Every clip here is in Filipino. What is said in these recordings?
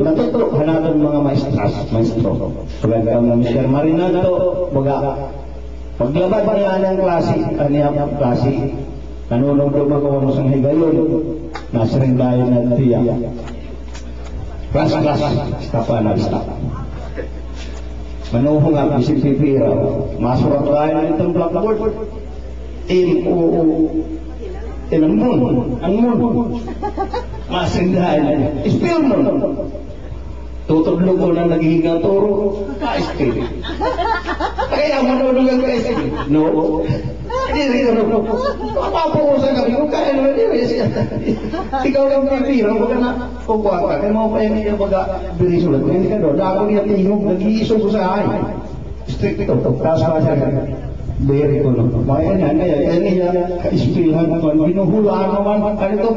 natuto hanapon mga maestro. Pagkakang Mr. Marinato, paglabad niya ng klase, nanunong ako sa higayon, nasa rin dayon na tiya. Class, stop. Manuhong nga, isip pipira, masurat tayo ng itong blackboard. Ang moon. Masindahan. Spill mo. Tutudlo ko na naghihinga toro. Spill. Kaya manulungan ko spill. No. Hindi rin. Papapuusan kami. Kung kaya naman yun. Ikaw lang pipira. Huwag ka na kukuha ka. Kaya mo pa yung iya baga birisulat. Hindi ka doon. Ako niya tingog. Nag-iisog ko sa akin. Strict ito. Tapos pa siya. Very ko no. Maya niya, kaya niya ka-ispilhan ko. Binuhulaan naman, ito,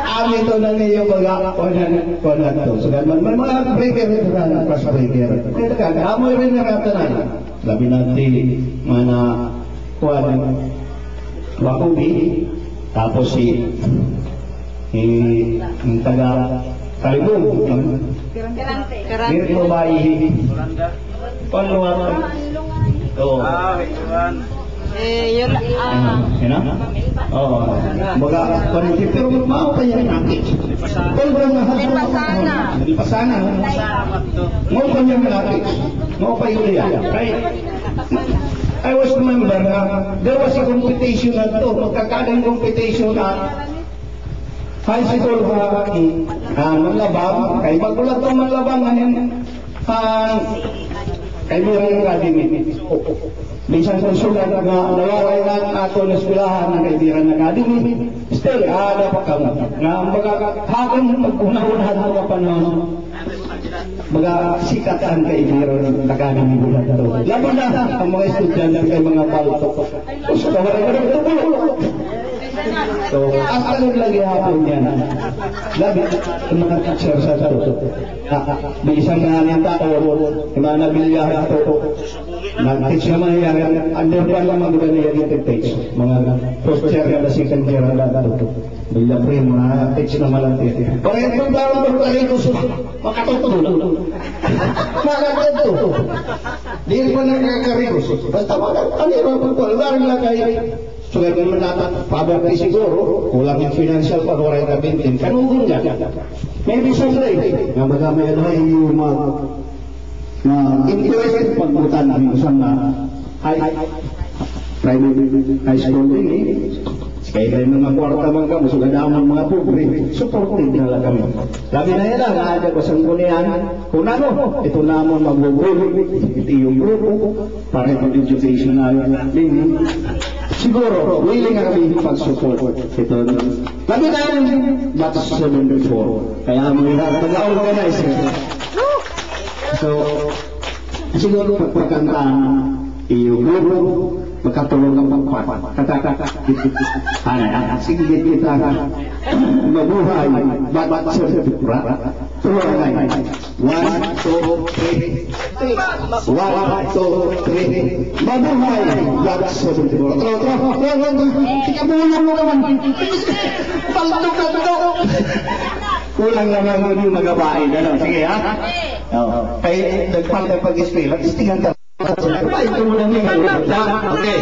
amin to na niyo pag-kunan to. So, may mga breaker ito na, class breaker. Kaya ka, amoy rin na katanan. Labi natin, mga kuwan, wakubi, tapos yung taga Kalibong, Mirko Bayi, Paluan, yun baga panitip pero mau pa yan nakit Lipasana mau pa yan nakit mau pa yun yan I was remember there was a competition na to magkakadang competition na high school manlabang kay bagulat to manlabang ngayon kay Birang Academy bisan ko sulat na nawaway na ato na eskwelahan ng Kaibiran Academy still ada pa kamo na magkakakakang mag-una-unahan mga panahon magkasikatan Kaibiran Academy bulan ito laban na ang mga estudyante kay mga baltok so kawalan ka rin so, ang lagi hapon yan. Labi, ang mga teacher sa ito. May isang nangyang tao, yung mga nabilyar ito. Nag-teach naman yan. Underpan lang mga ganyan yung teach. Mga first year na second year na ito. Bilang rin, mga teach naman lang ito. Kaya itong tawag ko rin ko makatutulog. Makatutulog. Di pa nagkakarigos. Basta ano yung pagpalwarin lang kayo. So, kaya naman natin, probably siguro, kulang yung financial pag waray na bintin, kanungon niya. Maybe someday, nga magamay na yung interested pagbutan ng isang private high school din kaya rin mga kwarta mga kamo, sugadamang mga pobre, supported na lang kami. Labi na yan lang, naadya ko sa kunihan, kung ano, ito naman mag-group, ito yung grupo, para yung educational din. Siguro, willing na kami pag-support. Ito, labi na yan, batch 74. Kaya mo yung pag-organize. So, siguro pagkantaan, yung grupo, magkatulong ng pangkwan. Sige, kita mabuhay. Ba't sa pipura? Tulungan. 1, 2, 3. 1, 2, 3. Mabuhay. Ba't sa pipura? Tika bulong mo naman. Paldo. Kulang naman yung magabain. Sige, ha? Kaya nagpapag pag-ispeal. Istingan ka. Ito mo lang yung okay.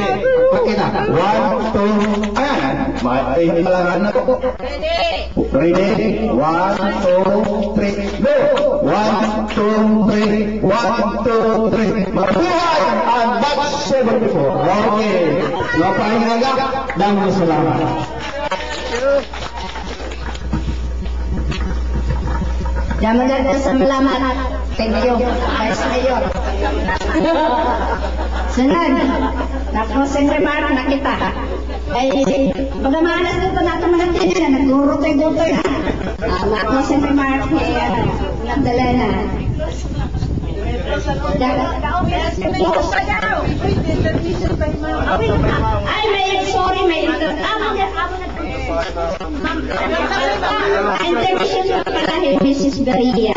Okay na. 1, 2, ayan. Malangan na po. Ready? 1, 2, 3, go! 1, 2, 3, 1, 2, 3. Mabuhay! Ang batch 74. Okay. Napahinga ka. Dami salamat. Jaman natin sa malaman. Thank you, Vice Mayor. Sunod, na-closing remark na kita. Ay, pagamanas dito natin mga tiyan, naglurutoy-lutoy na. Na-closing remark ni Magdalena. Ay, sorry, may intermission pala ni Mrs. Beria.